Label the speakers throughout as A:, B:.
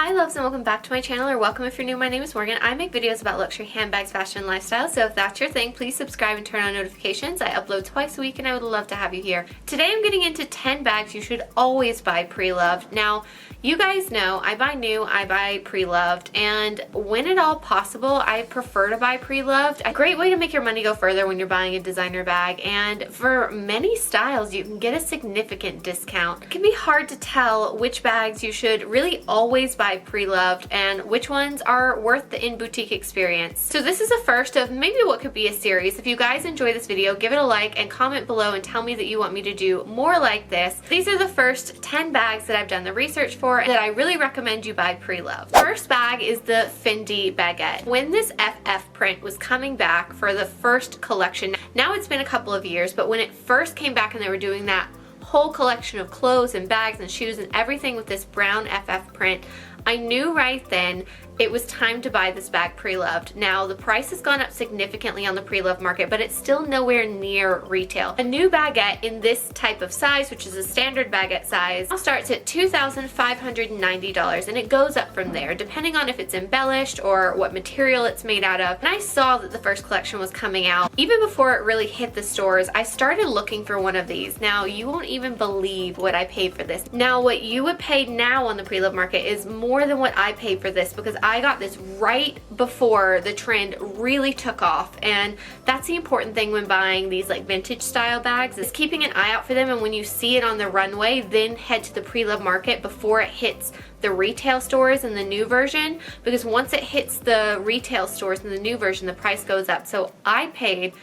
A: Hi loves, and welcome back to my channel, or welcome if you're new. My name is Morgan. I make videos about luxury handbags, fashion, and lifestyle, so if that's your thing, please subscribe and turn on notifications. I upload twice a week and I would love to have you here. Today I'm getting into 10 bags you should always buy pre-loved. Now, you guys know I buy new, I buy pre-loved, and when at all possible, I prefer to buy pre-loved. A great way to make your money go further when you're buying a designer bag, and for many styles you can get a significant discount. It can be hard to tell which bags you should really always buy pre-loved and which ones are worth the in-boutique experience. So this is a first of maybe what could be a series. If you guys enjoy this video, give it a like and comment below and tell me that you want me to do more like this. These are the first 10 bags that I've done the research for and that I really recommend you buy pre-loved. First bag is the Fendi Baguette. When this FF print was coming back for the first collection, now it's been a couple of years, but when it first came back and they were doing that whole collection of clothes and bags and shoes and everything with this brown FF print, I knew right then it was time to buy this bag pre-loved. Now the price has gone up significantly on the pre-loved market, but it's still nowhere near retail. A new baguette in this type of size, which is a standard baguette size, now starts at $2,590 and it goes up from there depending on if it's embellished or what material it's made out of. And I saw that the first collection was coming out. Even before it really hit the stores, I started looking for one of these. Now you won't even believe what I paid for this. Now what you would pay now on the pre-loved market is more than what I paid for this, because I got this right before the trend really took off, and that's the important thing when buying these like vintage style bags, is keeping an eye out for them, and when you see it on the runway, then head to the pre-loved market before it hits the retail stores in the new version, because once it hits the retail stores in the new version, the price goes up. So I paid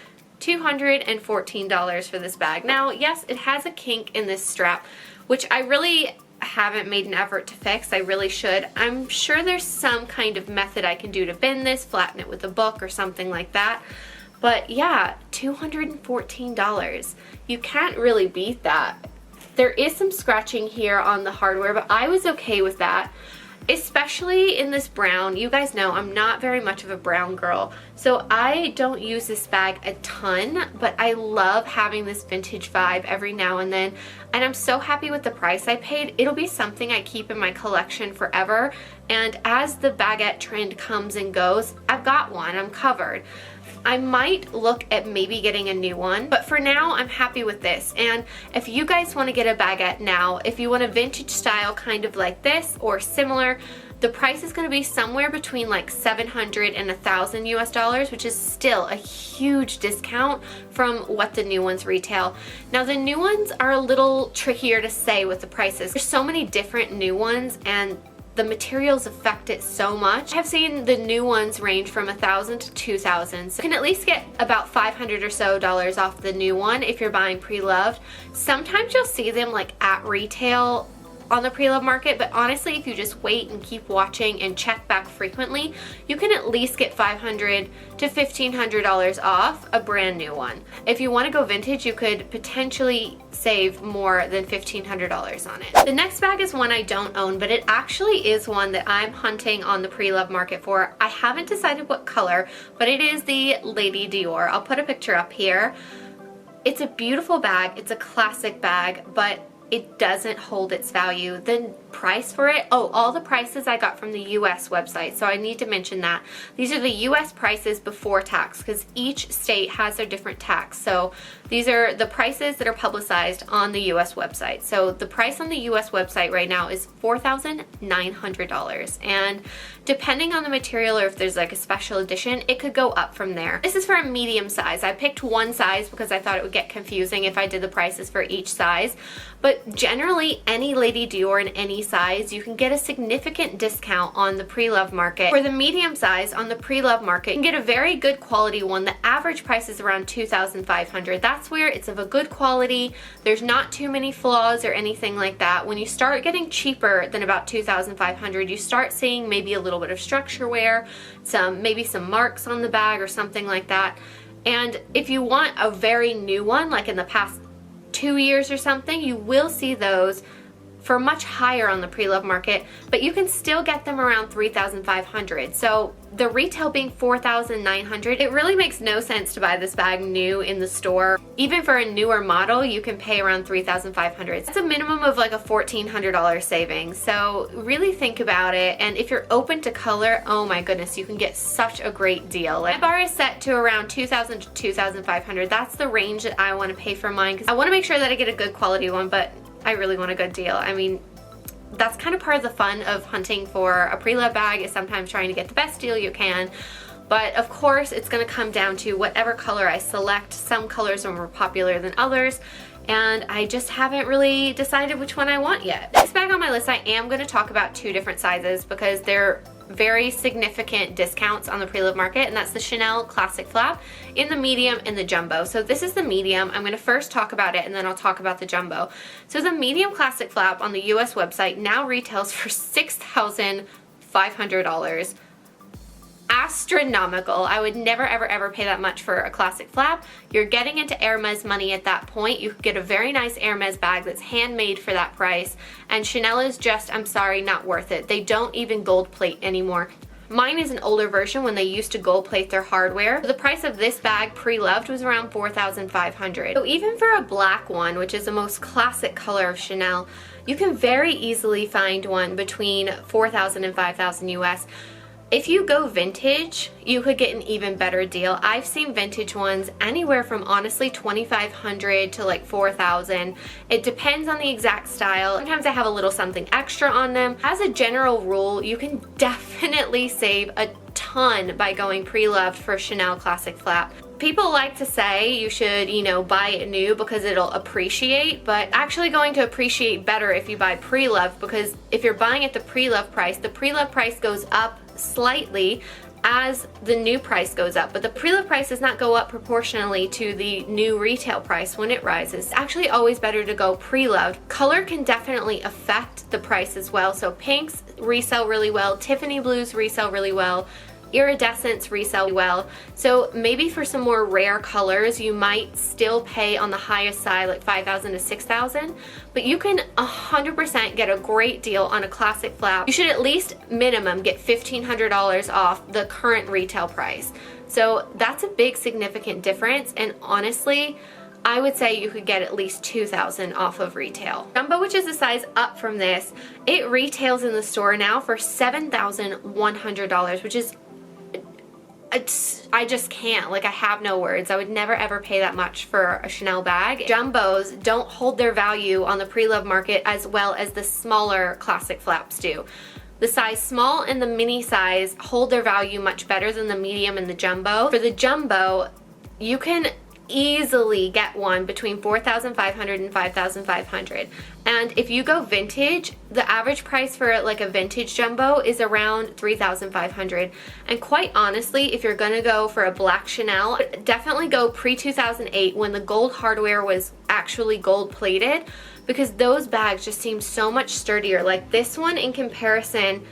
A: $214 for this bag. Now yes, it has a kink in this strap, which I really haven't made an effort to fix. I really should. I'm sure there's some kind of method I can do to bend this, flatten it with a book or something like that. But yeah, $214. You can't really beat that. There is some scratching here on the hardware, but I was okay with that. Especially in this brown. You guys know I'm not very much of a brown girl, so I don't use this bag a ton, but I love having this vintage vibe every now and then, and I'm so happy with the price I paid. It'll be something I keep in my collection forever, and as the baguette trend comes and goes, I've got one, I'm covered. I might look at maybe getting a new one, but for now I'm happy with this. And if you guys want to get a baguette now, if you want a vintage style kind of like this or similar, the price is going to be somewhere between like $700 and $1,000 US, which is still a huge discount from what the new ones retail. Now the new ones are a little trickier to say with the prices. There's so many different new ones and the materials affect it so much. I've seen the new ones range from $1,000 to $2,000. So you can at least get about $500 or so off the new one if you're buying pre-loved. Sometimes you'll see them like at retail on the pre-loved market, but honestly, if you just wait and keep watching and check back frequently, you can at least get $500 to $1,500 off a brand new one. If you want to go vintage, you could potentially save more than $1,500 on it. The next bag is one I don't own, but it actually is one that I'm hunting on the pre-loved market for. I haven't decided what color, but it is the Lady Dior. I'll put a picture up here. It's a beautiful bag. It's a classic bag, but it doesn't hold its value. The price for it, oh, all the prices I got from the US website, so I need to mention that. These are the US prices before tax, because each state has their different tax. So these are the prices that are publicized on the US website. So the price on the US website right now is $4,900, and depending on the material or if there's like a special edition, it could go up from there. This is for a medium size. I picked one size because I thought it would get confusing if I did the prices for each size, but generally any Lady Dior in any size, you can get a significant discount on the pre-loved market. For the medium size on the pre-loved market, you can get a very good quality one. The average price is around $2,500. That's where it's of a good quality. There's not too many flaws or anything like that. When you start getting cheaper than about $2,500, you start seeing maybe a little bit of structure wear, maybe some marks on the bag or something like that. And if you want a very new one, like in the past 2 years or something, you will see those for much higher on the pre-loved market, but you can still get them around $3,500. So the retail being $4,900, it really makes no sense to buy this bag new in the store. Even for a newer model, you can pay around $3,500. That's a minimum of like a $1,400 savings. So really think about it, and if you're open to color, oh my goodness, you can get such a great deal. My bar is set to around $2,000 to $2,500. That's the range that I want to pay for mine because I want to make sure that I get a good quality one, but I really want a good deal. I mean, that's kind of part of the fun of hunting for a pre-loved bag, is sometimes trying to get the best deal you can. But of course, it's going to come down to whatever color I select. Some colors are more popular than others, and I just haven't really decided which one I want yet. Next bag on my list, I am going to talk about two different sizes because they're very significant discounts on the pre-loved market, and that's the Chanel Classic Flap in the medium and the jumbo. So this is the medium. I'm going to first talk about it and then I'll talk about the jumbo. So the medium Classic Flap on the US website now retails for $6,500. Astronomical. I would never ever pay that much for a classic flap. You're getting into Hermes money at that point. You could get a very nice Hermes bag that's handmade for that price, and Chanel is just, I'm sorry, not worth it. They don't even gold plate anymore. Mine is an older version when they used to gold plate their hardware. The price of this bag pre-loved was around $4,500. So even for a black one, which is the most classic color of Chanel, you can very easily find one between $4,000 and $5,000 US. If you go vintage, you could get an even better deal. I've seen vintage ones anywhere from honestly $2,500 to like $4,000. It depends on the exact style. Sometimes I have a little something extra on them. As a general rule, you can definitely save a ton by going pre-loved for Chanel Classic Flap. People like to say you should, you know, buy it new because it'll appreciate, but actually going to appreciate better if you buy pre-loved, because if you're buying at the pre-loved price goes up slightly as the new price goes up, but the pre-loved price does not go up proportionally to the new retail price when it rises. It's actually always better to go pre-loved. Color can definitely affect the price as well, so pinks resell really well, Tiffany blues resell really well, iridescents resell well. So maybe for some more rare colors you might still pay on the highest side, like $5,000 to $6,000, but you can 100% get a great deal on a classic flap. You should at least minimum get $1,500 off the current retail price. So that's a big significant difference, and honestly I would say you could get at least $2,000 off of retail. Jumbo, which is a size up from this, it retails in the store now for $7,100, which is, I just can't, like, I have no words. I would never ever pay that much for a Chanel bag. Jumbos don't hold their value on the pre-loved market as well as the smaller classic flaps do. The size small and the mini size hold their value much better than the medium and the jumbo. For the jumbo, you can easily get one between $4,500 and $5,500. And if you go vintage, the average price for like a vintage jumbo is around $3,500. And quite honestly, if you're gonna go for a black Chanel, definitely go pre-2008 when the gold hardware was actually gold plated, because those bags just seem so much sturdier. Like this one in comparison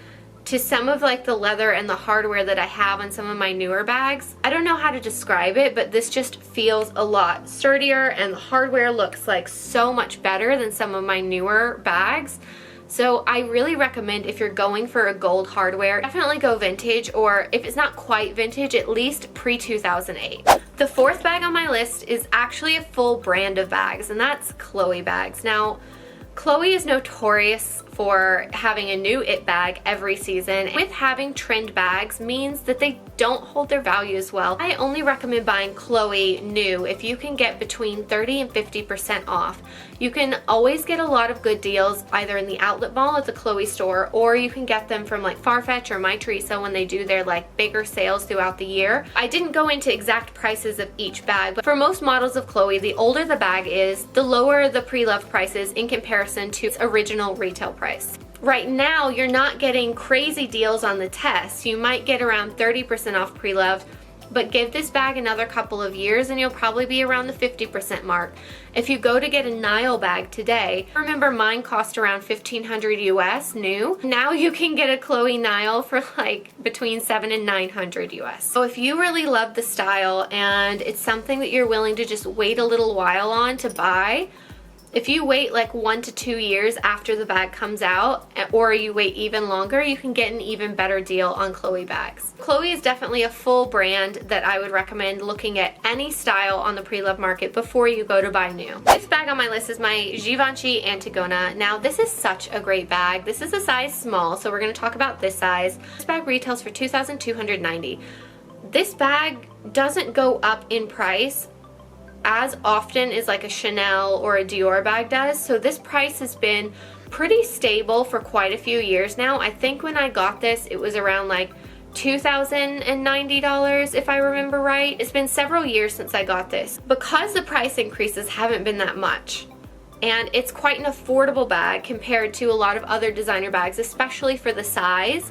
A: to some of like the leather and the hardware that I have on some of my newer bags. I don't know how to describe it, but this just feels a lot sturdier, and the hardware looks like so much better than some of my newer bags. So I really recommend, if you're going for a gold hardware, definitely go vintage, or if it's not quite vintage, at least pre-2008. The fourth bag on my list is actually a full brand of bags, and that's Chloe bags. Now, Chloe is notorious for having a new it bag every season. With having trend bags means that they don't hold their value as well. I only recommend buying Chloe new if you can get between 30 and 50% off. You can always get a lot of good deals either in the outlet mall at the Chloe store, or you can get them from like Farfetch or My Teresa when they do their like bigger sales throughout the year. I didn't go into exact prices of each bag, but for most models of Chloe, the older the bag is, the lower the pre-loved prices in comparison to its original retail price. Right now, you're not getting crazy deals on the test. You might get around 30% off pre-loved, but give this bag another couple of years and you'll probably be around the 50% mark. If you go to get a Nile bag today, remember mine cost around $1,500 US new. Now you can get a Chloe Nile for like between $700 and $900 US. So if you really love the style and it's something that you're willing to just wait a little while on to buy, If you wait like 1 to 2 years after the bag comes out, or you wait even longer, you can get an even better deal on Chloe bags. Chloe is definitely a full brand that I would recommend looking at any style on the pre-loved market before you go to buy new. Next bag on my list is my Givenchy Antigona. Now this is such a great bag. This is a size small, so we're going to talk about this size. This bag retails for $2,290. This bag doesn't go up in price as often as like a Chanel or a Dior bag does, so this price has been pretty stable for quite a few years now. I think when I got this it was around like $2,090 if I remember right. It's been several years since I got this. Because the price increases haven't been that much, and it's quite an affordable bag compared to a lot of other designer bags, especially for the size,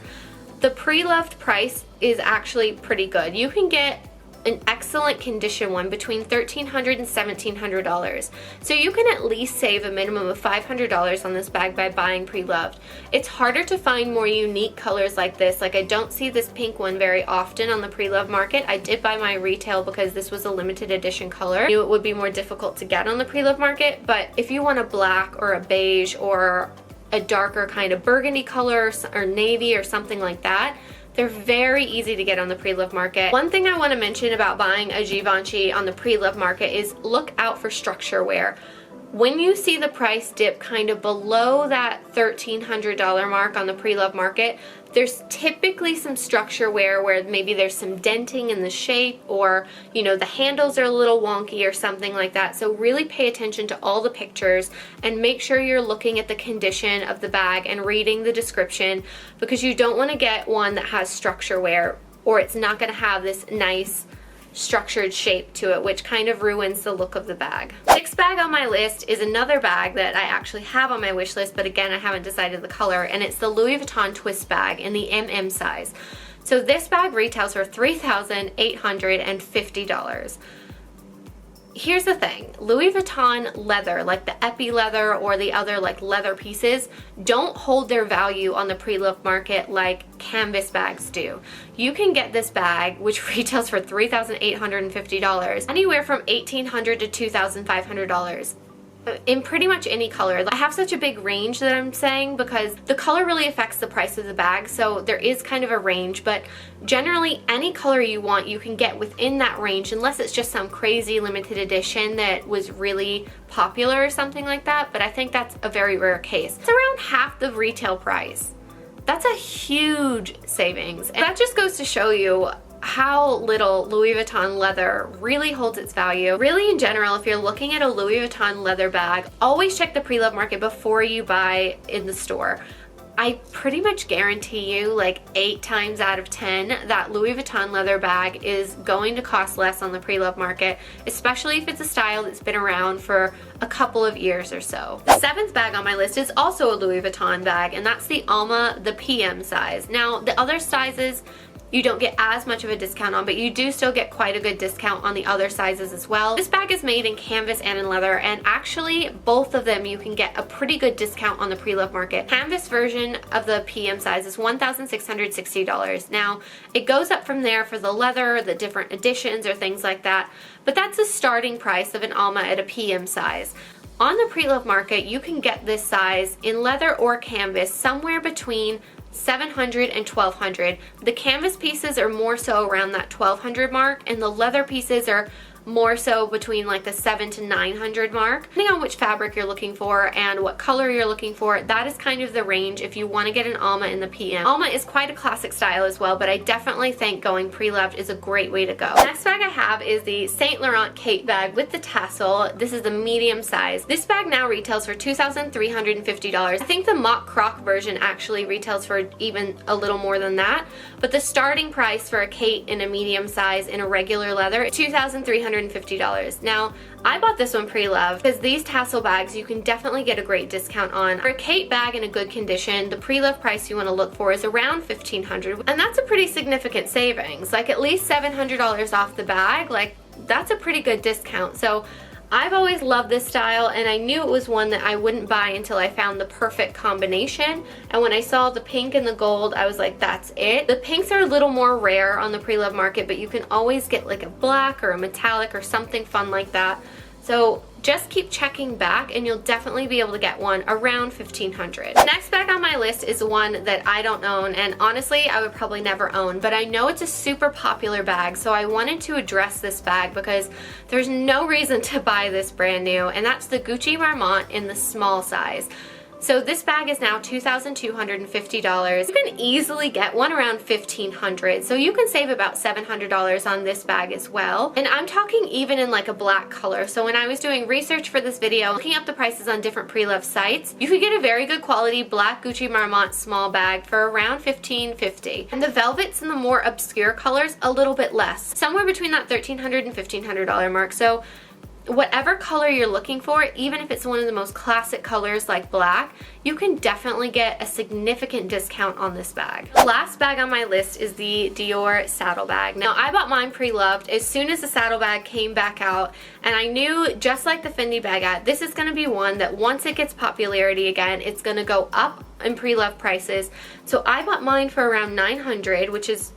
A: the pre-loved price is actually pretty good. You can get an excellent condition one between $1,300 and $1,700. So you can at least save a minimum of $500 on this bag by buying pre-loved. It's harder to find more unique colors like this. Like, I don't see this pink one very often on the pre-loved market. I did buy my retail because this was a limited edition color. I knew it would be more difficult to get on the pre-loved market, but if you want a black or a beige or a darker kind of burgundy color or navy or something like that, they're very easy to get on the pre-loved market. One thing I want to mention about buying a Givenchy on the pre-loved market is look out for structure wear. When you see the price dip kind of below that $1,300 mark on the pre-loved market, there's typically some structure wear where maybe there's some denting in the shape, or you know, the handles are a little wonky or something like that. So really pay attention to all the pictures and make sure you're looking at the condition of the bag and reading the description, because you don't want to get one that has structure wear, or it's not going to have this nice structured shape to it, which kind of ruins the look of the bag. Next bag on my list is another bag that I actually have on my wish list, but again I haven't decided the color, and it's the Louis Vuitton twist bag in the MM size. So this bag retails for $3,850. Here's the thing, Louis Vuitton leather, like the epi leather or the other like leather pieces, don't hold their value on the pre-loved market like canvas bags do. You can get this bag, which retails for $3,850, anywhere from $1,800 to $2,500. In pretty much any color. I have such a big range that I'm saying because the color really affects the price of the bag, so there is kind of a range, but generally any color you want you can get within that range, unless it's just some crazy limited edition that was really popular or something like that, but I think that's a very rare case. It's around half the retail price. That's a huge savings, and that just goes to show you how little Louis Vuitton leather really holds its value. Really, in general, if you're looking at a Louis Vuitton leather bag, always check the pre-loved market before you buy in the store. I pretty much guarantee you, like 8 times out of 10, that Louis Vuitton leather bag is going to cost less on the pre-loved market, especially if it's a style that's been around for a couple of years or so. The 7th bag on my list is also a Louis Vuitton bag, and that's the Alma, the PM size. Now, the other sizes you don't get as much of a discount on, but you do still get quite a good discount on the other sizes as well. This bag is made in canvas and in leather, and actually both of them you can get a pretty good discount on the pre-loved market. Canvas version of the PM size is $1,660. Now, it goes up from there for the leather, the different editions or things like that, but that's the starting price of an Alma at a PM size. On the pre-loved market, you can get this size in leather or canvas somewhere between $700 and $1,200. The canvas pieces are more so around that $1,200 mark, and the leather pieces are more so between like the $700 to $900 mark. Depending on which fabric you're looking for and what color you're looking for, that is kind of the range if you want to get an Alma in the PM. Alma is quite a classic style as well, but I definitely think going pre-loved is a great way to go. Next bag I have is the St. Laurent Kate bag with the tassel. This is the medium size. This bag now retails for $2,350. I think the mock croc version actually retails for even a little more than that, but the starting price for a Kate in a medium size in a regular leather is $2,350. Now, I bought this one pre-loved because these tassel bags you can definitely get a great discount on. For a Kate bag in a good condition, the pre-loved price you want to look for is around $1,500, and that's a pretty significant savings. Like at least $700 off the bag, like that's a pretty good discount. So I've always loved this style, and I knew it was one that I wouldn't buy until I found the perfect combination. And when I saw the pink and the gold, I was like, that's it. The pinks are a little more rare on the pre-loved market, but you can always get like a black or a metallic or something fun like that. So just keep checking back and you'll definitely be able to get one around $1,500. The next bag on my list is one that I don't own, and honestly I would probably never own, but I know it's a super popular bag, so I wanted to address this bag because there's no reason to buy this brand new, and that's the Gucci Marmont in the small size. So this bag is now $2,250. You can easily get one around $1,500, so you can save about $700 on this bag as well. And I'm talking even in like a black color. So when I was doing research for this video, looking up the prices on different Preloved sites, you could get a very good quality black Gucci Marmont small bag for around $1,550. And the velvets and the more obscure colors, a little bit less. Somewhere between that $1,300 and $1,500 mark. So whatever color you're looking for, even if it's one of the most classic colors like black, you can definitely get a significant discount on this bag. The last bag on my list is the Dior saddlebag. Now, I bought mine pre-loved as soon as the saddlebag came back out, and I knew, just like the Fendi Baguette, this is going to be one that once it gets popularity again, it's going to go up in pre-loved prices. So I bought mine for around $900, which is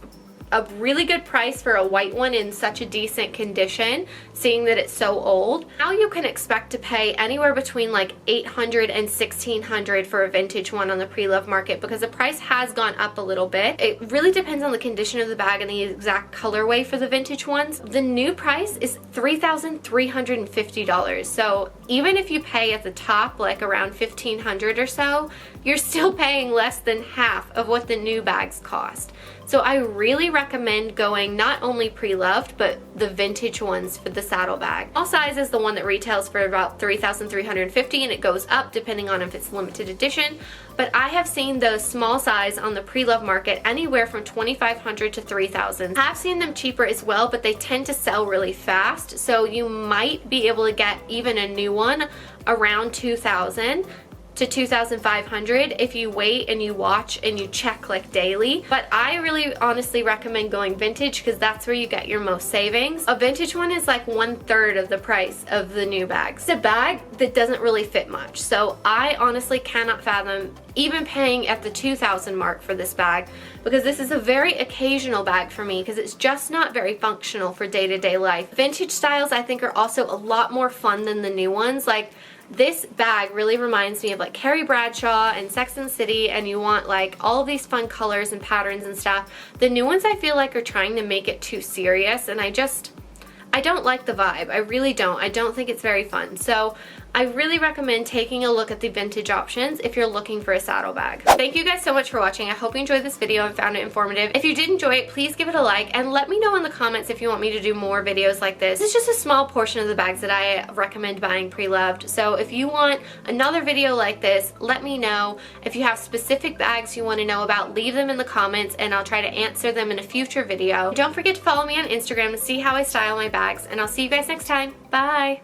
A: a really good price for a white one in such a decent condition, seeing that it's so old. Now you can expect to pay anywhere between like $800 and $1,600 for a vintage one on the pre-loved market, because the price has gone up a little bit. It really depends on the condition of the bag and the exact colorway for the vintage ones. The new price is $3,350. So even if you pay at the top like around $1,500 or so, you're still paying less than half of what the new bags cost. So I really recommend going not only pre-loved, but the vintage ones for the saddlebag. All size is the one that retails for about $3,350, and it goes up depending on if it's limited edition. But I have seen the small size on the pre-loved market anywhere from $2,500 to $3,000. I've seen them cheaper as well, but they tend to sell really fast. So you might be able to get even a new one around $2,000 to $2,500 if you wait and you watch and you check like daily. But I really honestly recommend going vintage because that's where you get your most savings. A vintage one is like 1/3 of the price of the new bags. It's a bag that doesn't really fit much, so I honestly cannot fathom even paying at the $2,000 mark for this bag, because this is a very occasional bag for me because it's just not very functional for day-to-day life. Vintage styles I think are also a lot more fun than the new ones. Like, this bag really reminds me of like Carrie Bradshaw and Sex and the City, and you want like all of these fun colors and patterns and stuff. The new ones I feel like are trying to make it too serious, and I don't like the vibe. I really don't. I don't think it's very fun. So I really recommend taking a look at the vintage options if you're looking for a saddlebag. Thank you guys so much for watching. I hope you enjoyed this video and found it informative. If you did enjoy it, please give it a like and let me know in the comments if you want me to do more videos like this. This is just a small portion of the bags that I recommend buying pre-loved. So if you want another video like this, let me know. If you have specific bags you want to know about, leave them in the comments and I'll try to answer them in a future video. Don't forget to follow me on Instagram to see how I style my bags, and I'll see you guys next time. Bye!